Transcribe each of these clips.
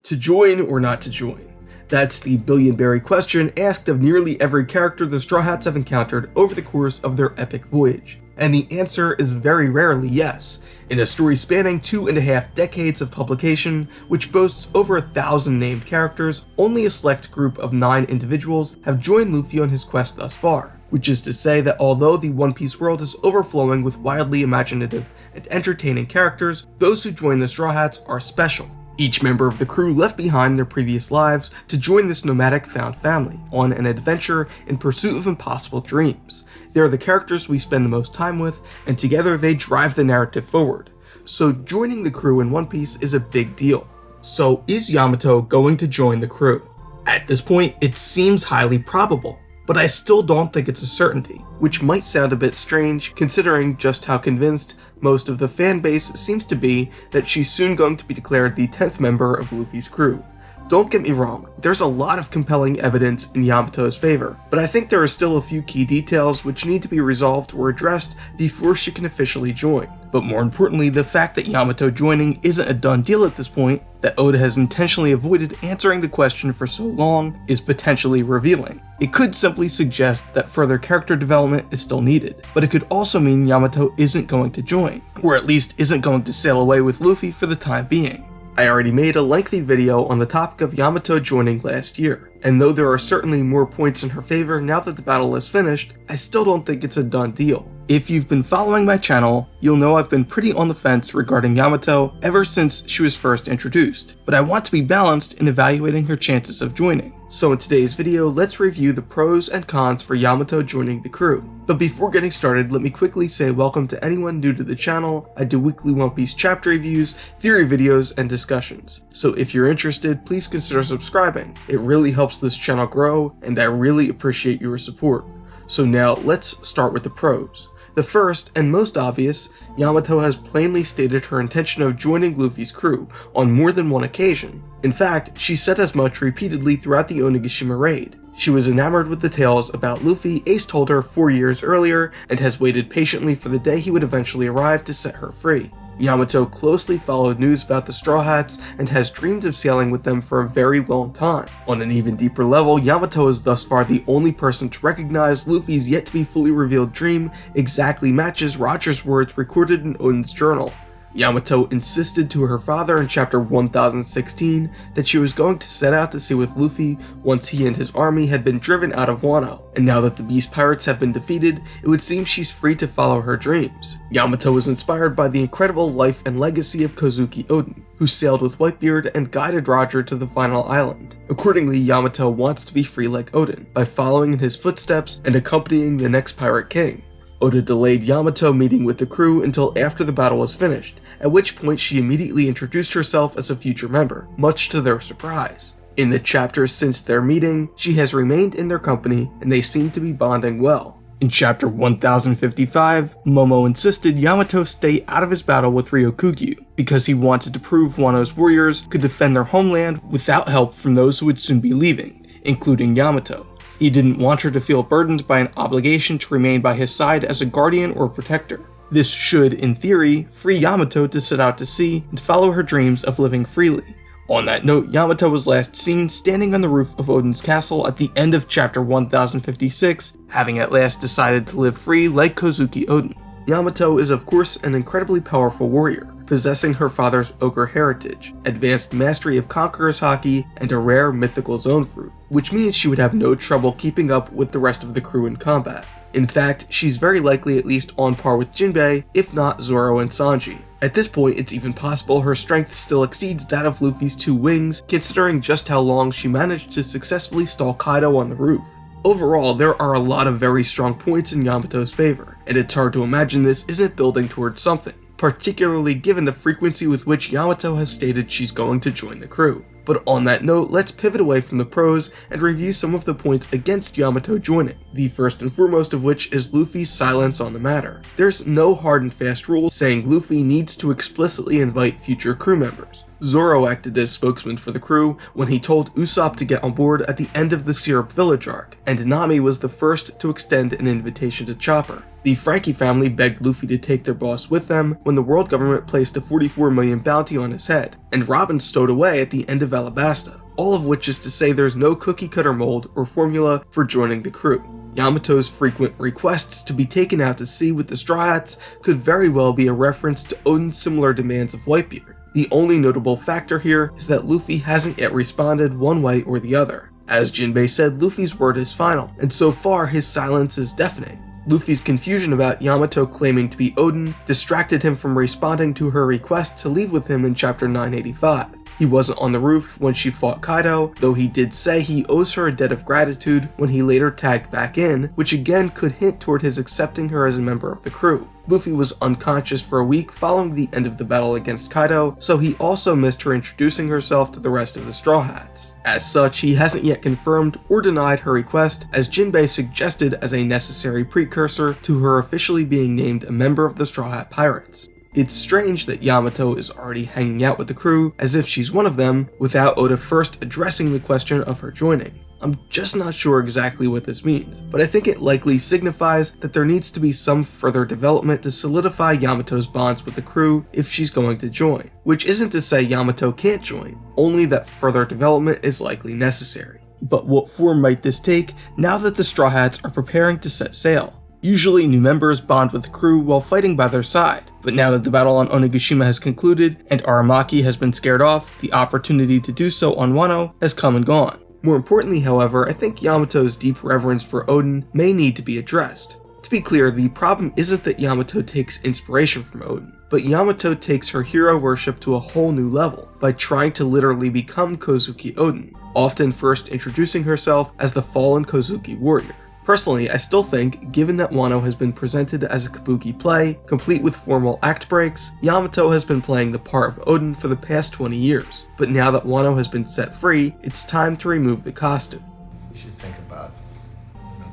To join or not to join? That's the billion-berry question asked of nearly every character the Straw Hats have encountered over the course of their epic voyage. And the answer is very rarely yes. In a story spanning 2.5 decades of publication, which boasts over 1,000 named characters, only a select group of 9 individuals have joined Luffy on his quest thus far. Which is to say that although the One Piece world is overflowing with wildly imaginative and entertaining characters, those who join the Straw Hats are special. Each member of the crew left behind their previous lives to join this nomadic found family on an adventure in pursuit of impossible dreams. They are the characters we spend the most time with, and together they drive the narrative forward. So joining the crew in One Piece is a big deal. So is Yamato going to join the crew? At this point, it seems highly probable, but I still don't think it's a certainty, which might sound a bit strange considering just how convinced most of the fan base seems to be that she's soon going to be declared the 10th member of Luffy's crew. Don't get me wrong, there's a lot of compelling evidence in Yamato's favor, but I think there are still a few key details which need to be resolved or addressed before she can officially join. But more importantly, the fact that Yamato joining isn't a done deal at this point, that Oda has intentionally avoided answering the question for so long, is potentially revealing. It could simply suggest that further character development is still needed, but it could also mean Yamato isn't going to join, or at least isn't going to sail away with Luffy for the time being. I already made a lengthy video on the topic of Yamato joining last year, and though there are certainly more points in her favor now that the battle is finished, I still don't think it's a done deal. If you've been following my channel, you'll know I've been pretty on the fence regarding Yamato ever since she was first introduced, but I want to be balanced in evaluating her chances of joining. So in today's video, let's review the pros and cons for Yamato joining the crew. But before getting started, let me quickly say welcome to anyone new to the channel. I do weekly One Piece chapter reviews, theory videos, and discussions. So if you're interested, please consider subscribing. It really helps this channel grow, and I really appreciate your support. So now let's start with the pros. The first, and most obvious, Yamato has plainly stated her intention of joining Luffy's crew on more than one occasion. In fact, she said as much repeatedly throughout the Onigashima raid. She was enamored with the tales about Luffy Ace told her 4 years earlier, and has waited patiently for the day he would eventually arrive to set her free. Yamato closely followed news about the Straw Hats and has dreamed of sailing with them for a very long time. On an even deeper level, Yamato is thus far the only person to recognize Luffy's yet to be fully revealed dream exactly matches Roger's words recorded in Oden's journal. Yamato insisted to her father in chapter 1016 that she was going to set out to sea with Luffy once he and his army had been driven out of Wano, and now that the Beast Pirates have been defeated, it would seem she's free to follow her dreams. Yamato was inspired by the incredible life and legacy of Kozuki Oden, who sailed with Whitebeard and guided Roger to the final island. Accordingly, Yamato wants to be free like Oden, by following in his footsteps and accompanying the next pirate king. Oda delayed Yamato meeting with the crew until after the battle was finished, at which point she immediately introduced herself as a future member, much to their surprise. In the chapters since their meeting, she has remained in their company and they seem to be bonding well. In chapter 1055, Momo insisted Yamato stay out of his battle with Ryokugyu, because he wanted to prove Wano's warriors could defend their homeland without help from those who would soon be leaving, including Yamato. He didn't want her to feel burdened by an obligation to remain by his side as a guardian or protector. This should, in theory, free Yamato to set out to sea and follow her dreams of living freely. On that note, Yamato was last seen standing on the roof of Oden's castle at the end of chapter 1056, having at last decided to live free like Kozuki Oden. Yamato is of course an incredibly powerful warrior, possessing her father's ogre heritage, advanced mastery of conqueror's haki, and a rare mythical zone fruit, which means she would have no trouble keeping up with the rest of the crew in combat. In fact, she's very likely at least on par with Jinbei, if not Zoro and Sanji. At this point, it's even possible her strength still exceeds that of Luffy's 2 wings, considering just how long she managed to successfully stall Kaido on the roof. Overall, there are a lot of very strong points in Yamato's favor, and it's hard to imagine this isn't building towards something, particularly given the frequency with which Yamato has stated she's going to join the crew. But on that note, let's pivot away from the pros and review some of the points against Yamato joining, the first and foremost of which is Luffy's silence on the matter. There's no hard and fast rule saying Luffy needs to explicitly invite future crew members. Zoro acted as spokesman for the crew when he told Usopp to get on board at the end of the Syrup Village arc, and Nami was the first to extend an invitation to Chopper. The Frankie family begged Luffy to take their boss with them when the world government placed a 44 million bounty on his head, and Robin stowed away at the end of Alabasta, all of which is to say there's no cookie-cutter mold or formula for joining the crew. Yamato's frequent requests to be taken out to sea with the Straw Hats could very well be a reference to Oden's similar demands of Whitebeard. The only notable factor here is that Luffy hasn't yet responded one way or the other. As Jinbei said, Luffy's word is final, and so far his silence is deafening. Luffy's confusion about Yamato claiming to be Oden distracted him from responding to her request to leave with him in chapter 985. He wasn't on the roof when she fought Kaido, though he did say he owes her a debt of gratitude when he later tagged back in, which again could hint toward his accepting her as a member of the crew. Luffy was unconscious for a week following the end of the battle against Kaido, so he also missed her introducing herself to the rest of the Straw Hats. As such, he hasn't yet confirmed or denied her request, as Jinbei suggested as a necessary precursor to her officially being named a member of the Straw Hat Pirates. It's strange that Yamato is already hanging out with the crew as if she's one of them, without Oda first addressing the question of her joining. I'm just not sure exactly what this means, but I think it likely signifies that there needs to be some further development to solidify Yamato's bonds with the crew if she's going to join, which isn't to say Yamato can't join, only that further development is likely necessary. But what form might this take now that the Straw Hats are preparing to set sail? Usually new members bond with the crew while fighting by their side, but now that the battle on Onigashima has concluded and Aramaki has been scared off, the opportunity to do so on Wano has come and gone. More importantly, however, I think Yamato's deep reverence for Oden may need to be addressed. To be clear, the problem isn't that Yamato takes inspiration from Oden, but Yamato takes her hero worship to a whole new level by trying to literally become Kozuki Oden, often first introducing herself as the fallen Kozuki warrior. Personally, I still think, given that Wano has been presented as a kabuki play, complete with formal act breaks, Yamato has been playing the part of Oden for the past 20 years. But now that Wano has been set free, it's time to remove the costume. We should think about,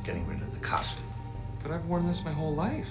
getting rid of the costume. But I've worn this my whole life.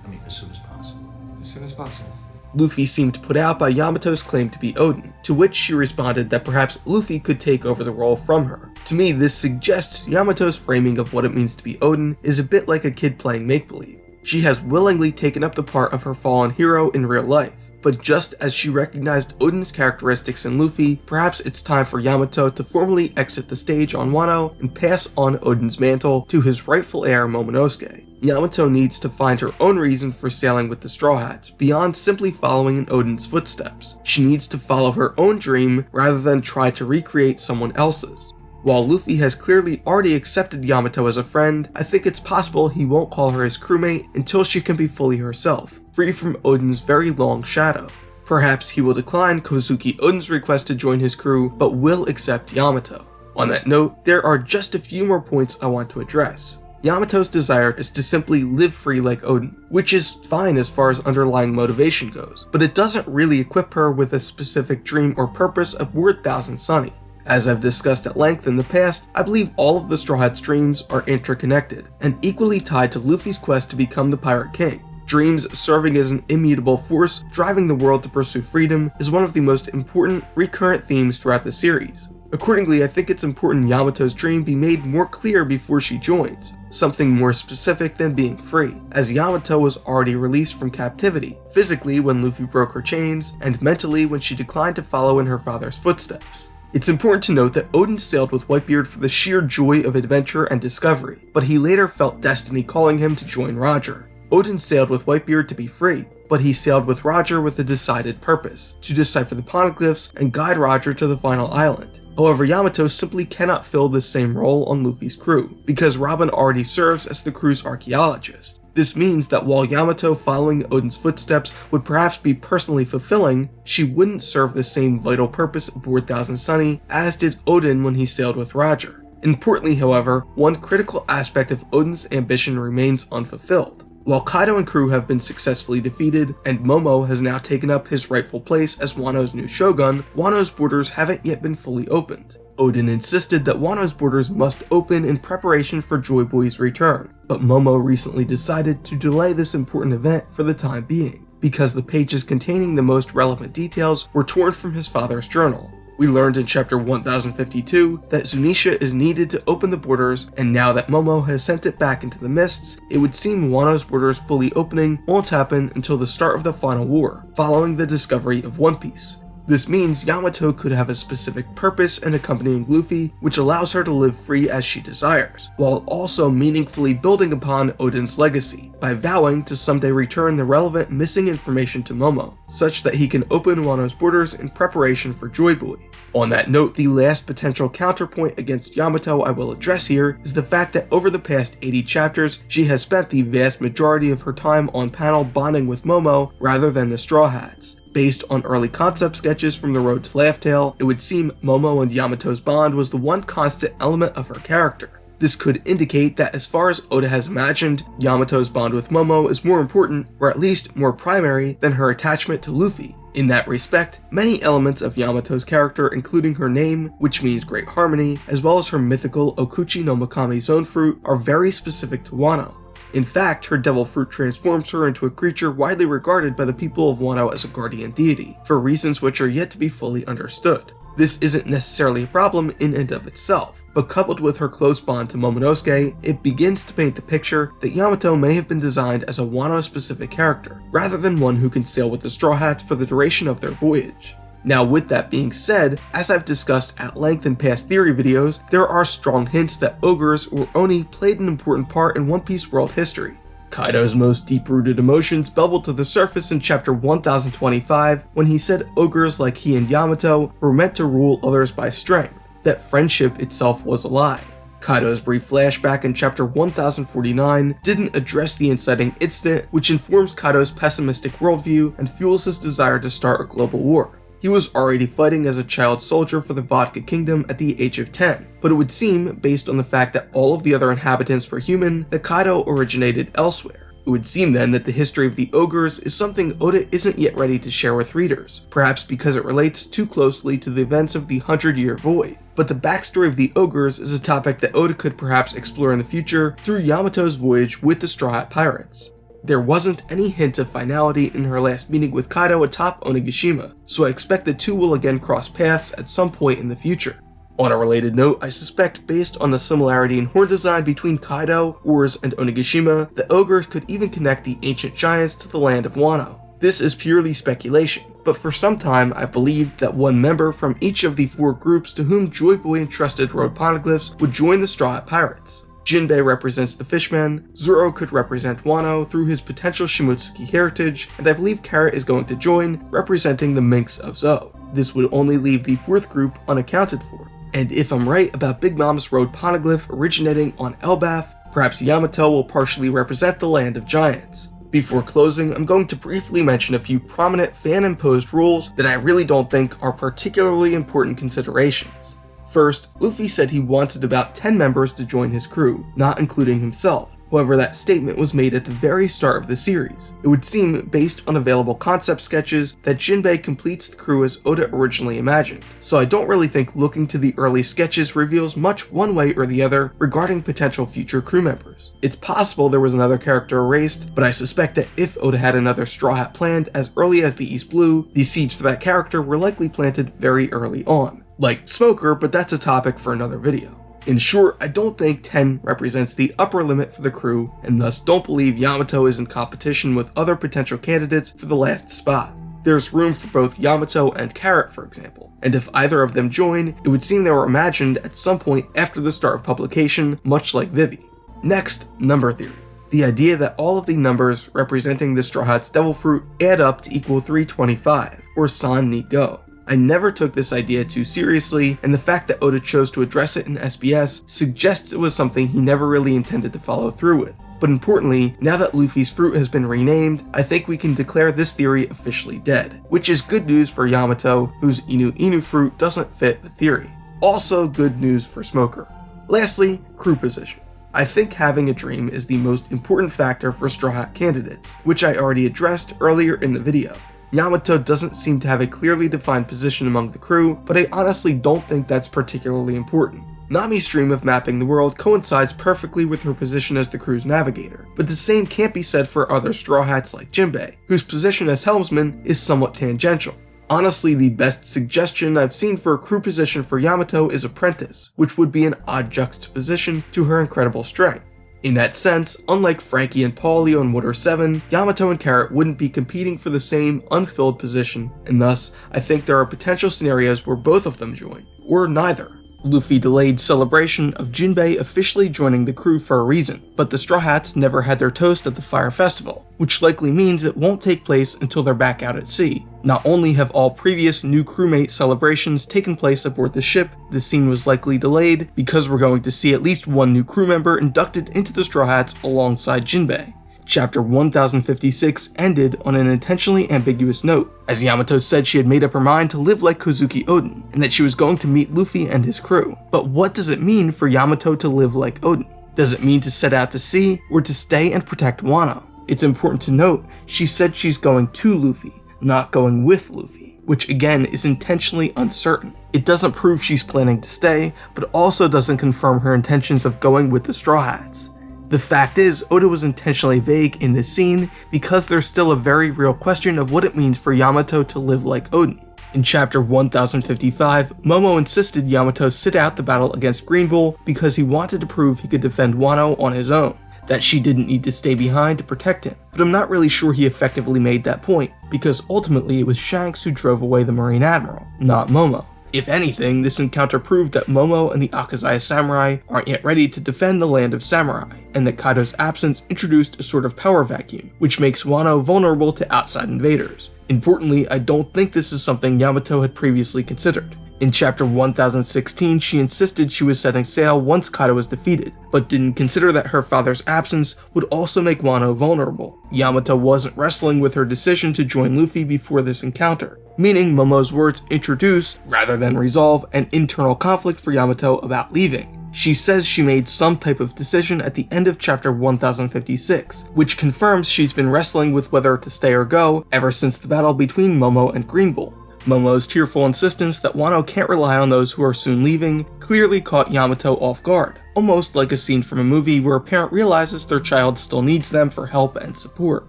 I mean, as soon as possible. As soon as possible. Luffy seemed put out by Yamato's claim to be Oden, to which she responded that perhaps Luffy could take over the role from her. To me, this suggests Yamato's framing of what it means to be Oden is a bit like a kid playing make-believe. She has willingly taken up the part of her fallen hero in real life, but just as she recognized Oden's characteristics in Luffy, perhaps it's time for Yamato to formally exit the stage on Wano and pass on Oden's mantle to his rightful heir Momonosuke. Yamato needs to find her own reason for sailing with the Straw Hats, beyond simply following in Oden's footsteps. She needs to follow her own dream rather than try to recreate someone else's. While Luffy has clearly already accepted Yamato as a friend, I think it's possible he won't call her his crewmate until she can be fully herself, free from Oden's very long shadow. Perhaps he will decline Kozuki Oden's request to join his crew, but will accept Yamato. On that note, there are just a few more points I want to address. Yamato's desire is to simply live free like Oden, which is fine as far as underlying motivation goes, but it doesn't really equip her with a specific dream or purpose aboard Thousand Sunny. As I've discussed at length in the past, I believe all of the Straw Hats' dreams are interconnected, and equally tied to Luffy's quest to become the Pirate King. Dreams serving as an immutable force driving the world to pursue freedom is one of the most important recurrent themes throughout the series. Accordingly, I think it's important Yamato's dream be made more clear before she joins, something more specific than being free, as Yamato was already released from captivity, physically when Luffy broke her chains, and mentally when she declined to follow in her father's footsteps. It's important to note that Oden sailed with Whitebeard for the sheer joy of adventure and discovery, but he later felt destiny calling him to join Roger. Oden sailed with Whitebeard to be free, but he sailed with Roger with a decided purpose, to decipher the poneglyphs and guide Roger to the final island. However, Yamato simply cannot fill this same role on Luffy's crew, because Robin already serves as the crew's archaeologist. This means that while Yamato following Oden's footsteps would perhaps be personally fulfilling, she wouldn't serve the same vital purpose aboard Thousand Sunny as did Oden when he sailed with Roger. Importantly, however, one critical aspect of Oden's ambition remains unfulfilled. While Kaido and crew have been successfully defeated, and Momo has now taken up his rightful place as Wano's new Shogun, Wano's borders haven't yet been fully opened. Oden insisted that Wano's borders must open in preparation for Joy Boy's return, but Momo recently decided to delay this important event for the time being, because the pages containing the most relevant details were torn from his father's journal. We learned in chapter 1052 that Zunisha is needed to open the borders, and now that Momo has sent it back into the mists, it would seem Wano's borders fully opening won't happen until the start of the final war, following the discovery of One Piece. This means Yamato could have a specific purpose in accompanying Luffy, which allows her to live free as she desires, while also meaningfully building upon Oden's legacy, by vowing to someday return the relevant missing information to Momo, such that he can open Wano's borders in preparation for Joy Boy. On that note, the last potential counterpoint against Yamato I will address here is the fact that over the past 80 chapters, she has spent the vast majority of her time on panel bonding with Momo rather than the Straw Hats. Based on early concept sketches from the Road to Laugh Tale, it would seem Momo and Yamato's bond was the one constant element of her character. This could indicate that as far as Oda has imagined, Yamato's bond with Momo is more important, or at least more primary, than her attachment to Luffy. In that respect, many elements of Yamato's character, including her name, which means great harmony, as well as her mythical Okuchi no Makami Zone Fruit, are very specific to Wano. In fact, her devil fruit transforms her into a creature widely regarded by the people of Wano as a guardian deity, for reasons which are yet to be fully understood. This isn't necessarily a problem in and of itself, but coupled with her close bond to Momonosuke, it begins to paint the picture that Yamato may have been designed as a Wano-specific character, rather than one who can sail with the Straw Hats for the duration of their voyage. Now, with that being said, as I've discussed at length in past theory videos, there are strong hints that Ogres or Oni played an important part in One Piece world history. Kaido's most deep-rooted emotions bubbled to the surface in chapter 1025 when he said Ogres like he and Yamato were meant to rule others by strength, that friendship itself was a lie. Kaido's brief flashback in chapter 1049 didn't address the inciting incident, which informs Kaido's pessimistic worldview and fuels his desire to start a global war. He was already fighting as a child soldier for the Vodka Kingdom at the age of 10, but it would seem, based on the fact that all of the other inhabitants were human, that Kaido originated elsewhere. It would seem then that the history of the Ogres is something Oda isn't yet ready to share with readers, perhaps because it relates too closely to the events of the 100-Year Void. But the backstory of the Ogres is a topic that Oda could perhaps explore in the future through Yamato's voyage with the Straw Hat Pirates. There wasn't any hint of finality in her last meeting with Kaido atop Onigashima, so I expect the two will again cross paths at some point in the future. On a related note, I suspect based on the similarity in horn design between Kaido, Oars, and Onigashima, the Ogres could even connect the ancient giants to the land of Wano. This is purely speculation, but for some time I've believed that one member from each of the four groups to whom Joy Boy entrusted road poneglyphs would join the Straw Hat Pirates. Jinbei represents the Fishman, Zoro could represent Wano through his potential Shimotsuki heritage, and I believe Carrot is going to join, representing the Minks of Zou. This would only leave the fourth group unaccounted for. And if I'm right about Big Mom's road poneglyph originating on Elbaf, perhaps Yamato will partially represent the land of giants. Before closing, I'm going to briefly mention a few prominent fan-imposed rules that I really don't think are particularly important considerations. First, Luffy said he wanted about 10 members to join his crew, not including himself. However, that statement was made at the very start of the series. It would seem, based on available concept sketches, that Jinbei completes the crew as Oda originally imagined, so I don't really think looking to the early sketches reveals much one way or the other regarding potential future crew members. It's possible there was another character erased, but I suspect that if Oda had another Straw Hat planned as early as the East Blue, the seeds for that character were likely planted very early on. Like Smoker, but that's a topic for another video. In short, I don't think 10 represents the upper limit for the crew, and thus don't believe Yamato is in competition with other potential candidates for the last spot. There's room for both Yamato and Carrot, for example, and if either of them join, it would seem they were imagined at some point after the start of publication, much like Vivi. Next, number theory. The idea that all of the numbers representing the Straw Hat's Devil Fruit add up to equal 325, or San ni Go. I never took this idea too seriously, and the fact that Oda chose to address it in SBS suggests it was something he never really intended to follow through with. But importantly, now that Luffy's fruit has been renamed, I think we can declare this theory officially dead, which is good news for Yamato, whose Inu Inu fruit doesn't fit the theory. Also good news for Smoker. Lastly, crew position. I think having a dream is the most important factor for Straw Hat candidates, which I already addressed earlier in the video. Yamato doesn't seem to have a clearly defined position among the crew, but I honestly don't think that's particularly important. Nami's dream of mapping the world coincides perfectly with her position as the crew's navigator, but the same can't be said for other Straw Hats like Jinbei, whose position as helmsman is somewhat tangential. Honestly, the best suggestion I've seen for a crew position for Yamato is Apprentice, which would be an odd juxtaposition to her incredible strength. In that sense, unlike Frankie and Paulie on Water 7, Yamato and Carrot wouldn't be competing for the same unfilled position, and thus, I think there are potential scenarios where both of them join, or neither. Luffy delayed celebration of Jinbei officially joining the crew for a reason, but the Straw Hats never had their toast at the Fire Festival, which likely means it won't take place until they're back out at sea. Not only have all previous new crewmate celebrations taken place aboard the ship, the scene was likely delayed because we're going to see at least one new crew member inducted into the Straw Hats alongside Jinbei. Chapter 1056 ended on an intentionally ambiguous note, as Yamato said she had made up her mind to live like Kozuki Oden, and that she was going to meet Luffy and his crew. But what does it mean for Yamato to live like Oden? Does it mean to set out to sea, or to stay and protect Wano? It's important to note, she said she's going to Luffy, not going with Luffy, which again is intentionally uncertain. It doesn't prove she's planning to stay, but also doesn't confirm her intentions of going with the Straw Hats. The fact is, Oda was intentionally vague in this scene because there's still a very real question of what it means for Yamato to live like Oden. In chapter 1055, Momo insisted Yamato sit out the battle against Green Bull because he wanted to prove he could defend Wano on his own, that she didn't need to stay behind to protect him. But I'm not really sure he effectively made that point, because ultimately it was Shanks who drove away the Marine Admiral, not Momo. If anything, this encounter proved that Momo and the Akazaya samurai aren't yet ready to defend the land of samurai, and that Kaido's absence introduced a sort of power vacuum, which makes Wano vulnerable to outside invaders. Importantly, I don't think this is something Yamato had previously considered. In chapter 1016, she insisted she was setting sail once Kaido was defeated, but didn't consider that her father's absence would also make Wano vulnerable. Yamato wasn't wrestling with her decision to join Luffy before this encounter, meaning Momo's words introduce, rather than resolve, an internal conflict for Yamato about leaving. She says she made some type of decision at the end of chapter 1056, which confirms she's been wrestling with whether to stay or go ever since the battle between Momo and Green Bull. Momo's tearful insistence that Wano can't rely on those who are soon leaving clearly caught Yamato off guard, almost like a scene from a movie where a parent realizes their child still needs them for help and support.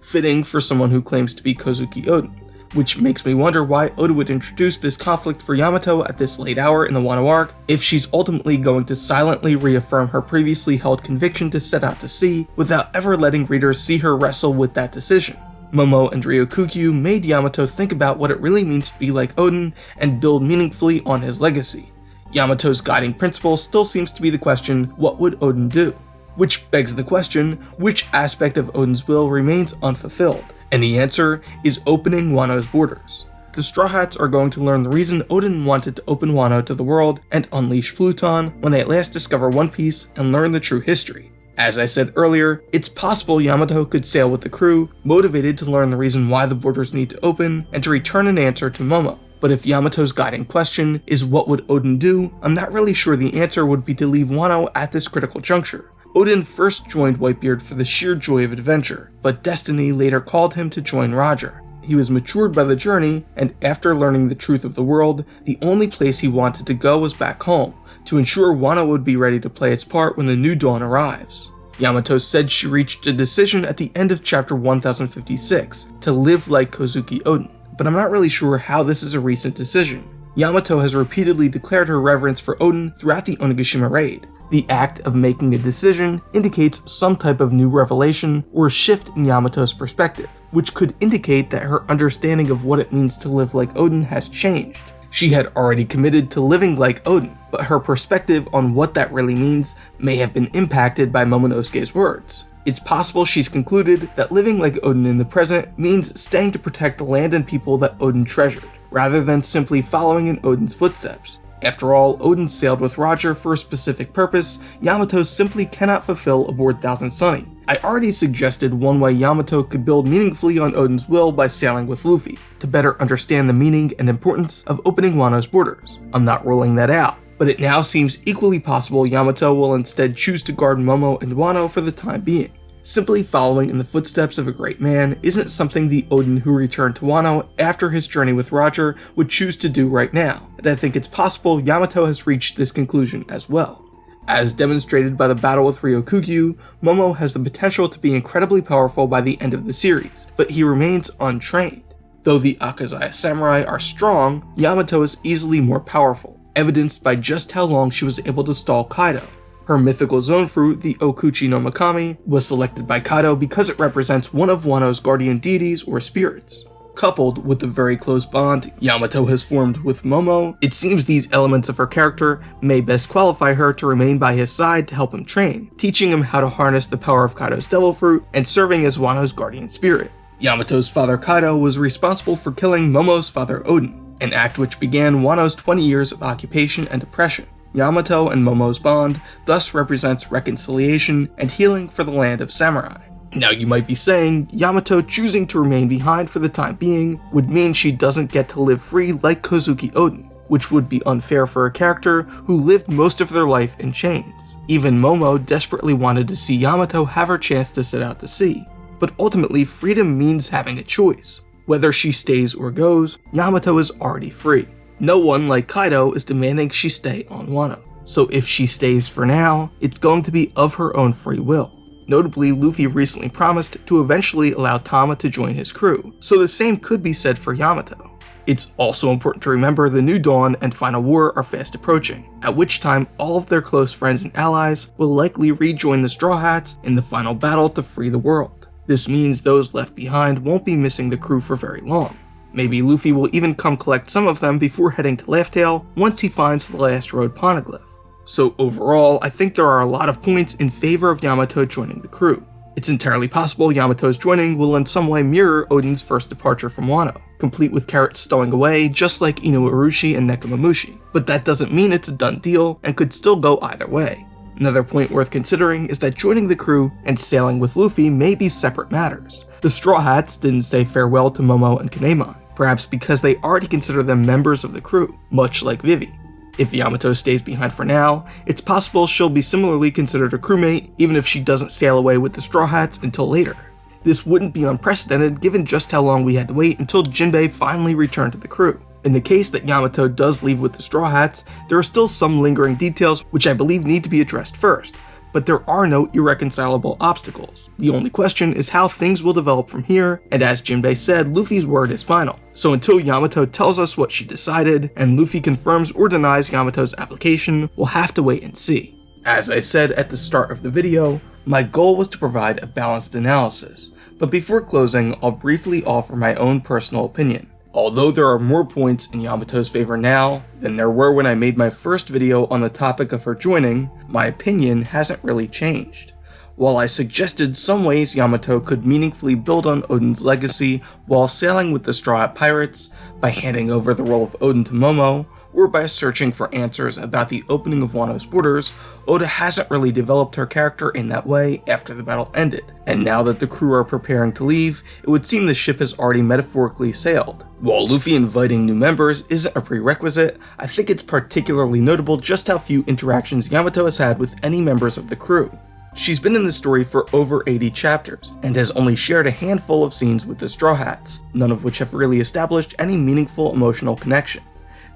Fitting for someone who claims to be Kozuki Oden, which makes me wonder why Oda would introduce this conflict for Yamato at this late hour in the Wano arc if she's ultimately going to silently reaffirm her previously held conviction to set out to sea without ever letting readers see her wrestle with that decision. Momo and Ryokugyu made Yamato think about what it really means to be like Oden and build meaningfully on his legacy. Yamato's guiding principle still seems to be the question, what would Oden do? Which begs the question, which aspect of Oden's will remains unfulfilled? And the answer is opening Wano's borders. The Straw Hats are going to learn the reason Oden wanted to open Wano to the world and unleash Pluton when they at last discover One Piece and learn the true history. As I said earlier, it's possible Yamato could sail with the crew, motivated to learn the reason why the borders need to open, and to return an answer to Momo. But if Yamato's guiding question is what would Oden do, I'm not really sure the answer would be to leave Wano at this critical juncture. Oden first joined Whitebeard for the sheer joy of adventure, but destiny later called him to join Roger. He was matured by the journey, and after learning the truth of the world, the only place he wanted to go was back home, to ensure Wano would be ready to play its part when the new dawn arrives. Yamato said she reached a decision at the end of chapter 1056 to live like Kozuki Oden, but I'm not really sure how this is a recent decision. Yamato has repeatedly declared her reverence for Oden throughout the Onigashima raid. The act of making a decision indicates some type of new revelation or shift in Yamato's perspective, which could indicate that her understanding of what it means to live like Oden has changed. She had already committed to living like Oden, but her perspective on what that really means may have been impacted by Momonosuke's words. It's possible she's concluded that living like Oden in the present means staying to protect the land and people that Oden treasured, rather than simply following in Oden's footsteps. After all, Oden sailed with Roger for a specific purpose Yamato simply cannot fulfill aboard Thousand Sunny. I already suggested one way Yamato could build meaningfully on Oden's will by sailing with Luffy, to better understand the meaning and importance of opening Wano's borders. I'm not ruling that out, but it now seems equally possible Yamato will instead choose to guard Momo and Wano for the time being. Simply following in the footsteps of a great man isn't something the Oden who returned to Wano after his journey with Roger would choose to do right now, and I think it's possible Yamato has reached this conclusion as well. As demonstrated by the battle with Ryokugyu, Momo has the potential to be incredibly powerful by the end of the series, but he remains untrained. Though the Akazaya samurai are strong, Yamato is easily more powerful, evidenced by just how long she was able to stall Kaido. Her mythical zone fruit, the Okuchi no Makami, was selected by Kaido because it represents one of Wano's guardian deities or spirits. Coupled with the very close bond Yamato has formed with Momo, it seems these elements of her character may best qualify her to remain by his side to help him train, teaching him how to harness the power of Kaido's devil fruit and serving as Wano's guardian spirit. Yamato's father Kaido was responsible for killing Momo's father Oden, an act which began Wano's 20 years of occupation and oppression. Yamato and Momo's bond thus represents reconciliation and healing for the land of samurai. Now you might be saying, Yamato choosing to remain behind for the time being would mean she doesn't get to live free like Kozuki Oden, which would be unfair for a character who lived most of their life in chains. Even Momo desperately wanted to see Yamato have her chance to set out to sea, but ultimately freedom means having a choice. Whether she stays or goes, Yamato is already free. No one like Kaido is demanding she stay on Wano, so if she stays for now, it's going to be of her own free will. Notably, Luffy recently promised to eventually allow Tama to join his crew, so the same could be said for Yamato. It's also important to remember the New Dawn and Final War are fast approaching, at which time all of their close friends and allies will likely rejoin the Straw Hats in the final battle to free the world. This means those left behind won't be missing the crew for very long. Maybe Luffy will even come collect some of them before heading to Laugh Tale once he finds the last road poneglyph. So overall, I think there are a lot of points in favor of Yamato joining the crew. It's entirely possible Yamato's joining will in some way mirror Oden's first departure from Wano, complete with Carrot stowing away just like Ino Urushi and Nekomamushi, but that doesn't mean it's a done deal and could still go either way. Another point worth considering is that joining the crew and sailing with Luffy may be separate matters. The Straw Hats didn't say farewell to Momo and Kinemon, perhaps because they already consider them members of the crew, much like Vivi. If Yamato stays behind for now, it's possible she'll be similarly considered a crewmate even if she doesn't sail away with the Straw Hats until later. This wouldn't be unprecedented given just how long we had to wait until Jinbei finally returned to the crew. In the case that Yamato does leave with the Straw Hats, there are still some lingering details which I believe need to be addressed first, but there are no irreconcilable obstacles. The only question is how things will develop from here, and as Jinbei said, Luffy's word is final. So until Yamato tells us what she decided, and Luffy confirms or denies Yamato's application, we'll have to wait and see. As I said at the start of the video, my goal was to provide a balanced analysis, but before closing, I'll briefly offer my own personal opinion. Although there are more points in Yamato's favor now than there were when I made my first video on the topic of her joining, my opinion hasn't really changed. While I suggested some ways Yamato could meaningfully build on Oden's legacy while sailing with the Straw Hat Pirates, by handing over the role of Oden to Momo, or by searching for answers about the opening of Wano's borders, Oda hasn't really developed her character in that way after the battle ended, and now that the crew are preparing to leave, it would seem the ship has already metaphorically sailed. While Luffy inviting new members isn't a prerequisite, I think it's particularly notable just how few interactions Yamato has had with any members of the crew. She's been in the story for over 80 chapters, and has only shared a handful of scenes with the Straw Hats, none of which have really established any meaningful emotional connection.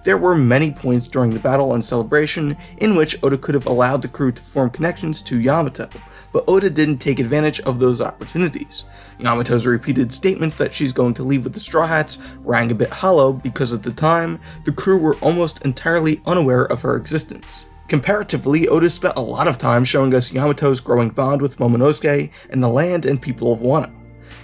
There were many points during the battle and celebration in which Oda could have allowed the crew to form connections to Yamato, but Oda didn't take advantage of those opportunities. Yamato's repeated statements that she's going to leave with the Straw Hats rang a bit hollow because at the time, the crew were almost entirely unaware of her existence. Comparatively, Oda spent a lot of time showing us Yamato's growing bond with Momonosuke and the land and people of Wano.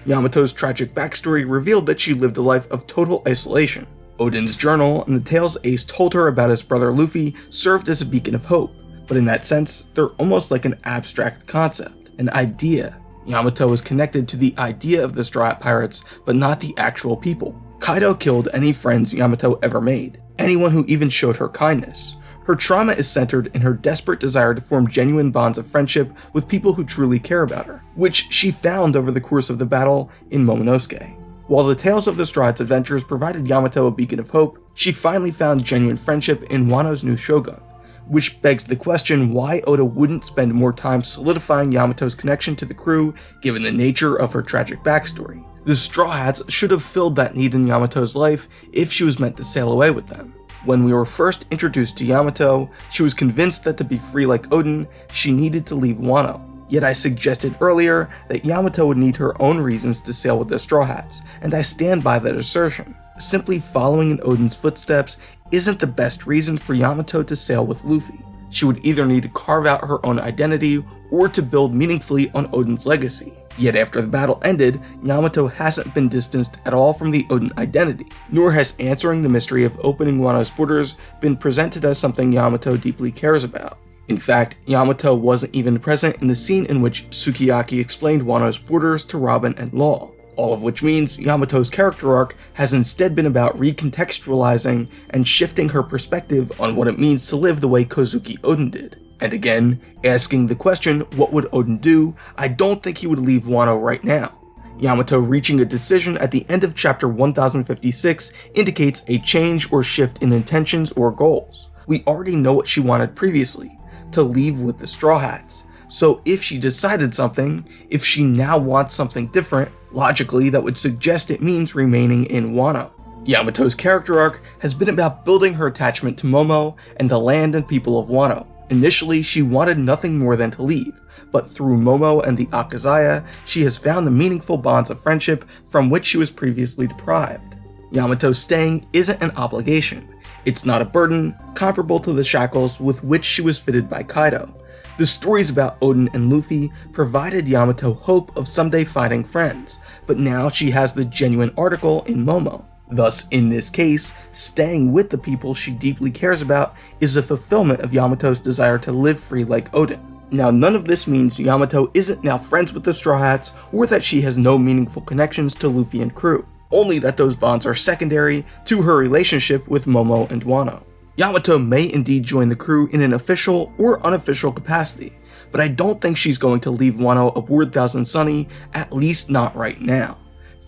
Yamato's tragic backstory revealed that she lived a life of total isolation. Oden's journal and the tales Ace told her about his brother Luffy served as a beacon of hope, but in that sense, they're almost like an abstract concept, an idea. Yamato was connected to the idea of the Straw Hat Pirates, but not the actual people. Kaido killed any friends Yamato ever made, anyone who even showed her kindness. Her trauma is centered in her desperate desire to form genuine bonds of friendship with people who truly care about her, which she found over the course of the battle in Momonosuke. While the tales of the Straw Hat's adventures provided Yamato a beacon of hope, she finally found genuine friendship in Wano's new Shogun, which begs the question why Oda wouldn't spend more time solidifying Yamato's connection to the crew given the nature of her tragic backstory. The Straw Hats should have filled that need in Yamato's life if she was meant to sail away with them. When we were first introduced to Yamato, she was convinced that to be free like Oden, she needed to leave Wano. Yet I suggested earlier that Yamato would need her own reasons to sail with the Straw Hats, and I stand by that assertion. Simply following in Oden's footsteps isn't the best reason for Yamato to sail with Luffy. She would either need to carve out her own identity or to build meaningfully on Oden's legacy. Yet after the battle ended, Yamato hasn't been distanced at all from the Oden identity, nor has answering the mystery of opening Wano's borders been presented as something Yamato deeply cares about. In fact, Yamato wasn't even present in the scene in which Sukiyaki explained Wano's borders to Robin and Law. All of which means Yamato's character arc has instead been about recontextualizing and shifting her perspective on what it means to live the way Kozuki Oden did. And again, asking the question, what would Oden do? I don't think he would leave Wano right now. Yamato reaching a decision at the end of chapter 1056 indicates a change or shift in intentions or goals. We already know what she wanted previously, to leave with the Straw Hats. So if she decided something, if she now wants something different, logically that would suggest it means remaining in Wano. Yamato's character arc has been about building her attachment to Momo and the land and people of Wano. Initially, she wanted nothing more than to leave, but through Momo and the Akazaya, she has found the meaningful bonds of friendship from which she was previously deprived. Yamato's staying isn't an obligation. It's not a burden, comparable to the shackles with which she was fitted by Kaido. The stories about Oden and Luffy provided Yamato hope of someday finding friends, but now she has the genuine article in Momo. Thus, in this case, staying with the people she deeply cares about is a fulfillment of Yamato's desire to live free like Oden. Now, none of this means Yamato isn't now friends with the Straw Hats, or that she has no meaningful connections to Luffy and crew, only that those bonds are secondary to her relationship with Momo and Wano. Yamato may indeed join the crew in an official or unofficial capacity, but I don't think she's going to leave Wano aboard Thousand Sunny, at least not right now.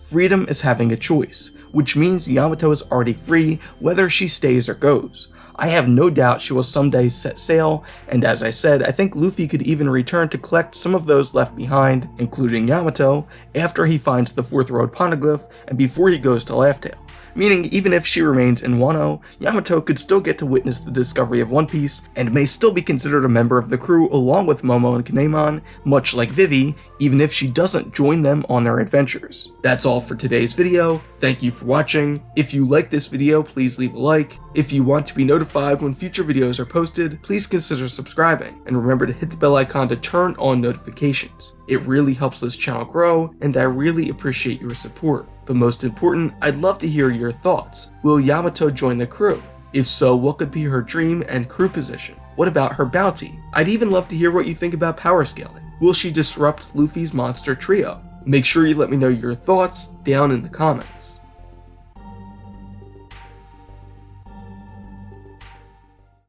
Freedom is having a choice, which means Yamato is already free whether she stays or goes. I have no doubt she will someday set sail, and as I said, I think Luffy could even return to collect some of those left behind, including Yamato, after he finds the Fourth Road Poneglyph and before he goes to Laugh Tale. Meaning even if she remains in Wano, Yamato could still get to witness the discovery of One Piece and may still be considered a member of the crew along with Momo and Kinemon, much like Vivi, even if she doesn't join them on their adventures. That's all for today's video. Thank you for watching. If you like this video, please leave a like. If you want to be notified when future videos are posted, please consider subscribing, and remember to hit the bell icon to turn on notifications. It really helps this channel grow, and I really appreciate your support. But most important, I'd love to hear your thoughts. Will Yamato join the crew? If so, what could be her dream and crew position? What about her bounty? I'd even love to hear what you think about power scaling. Will she disrupt Luffy's monster trio? Make sure you let me know your thoughts down in the comments.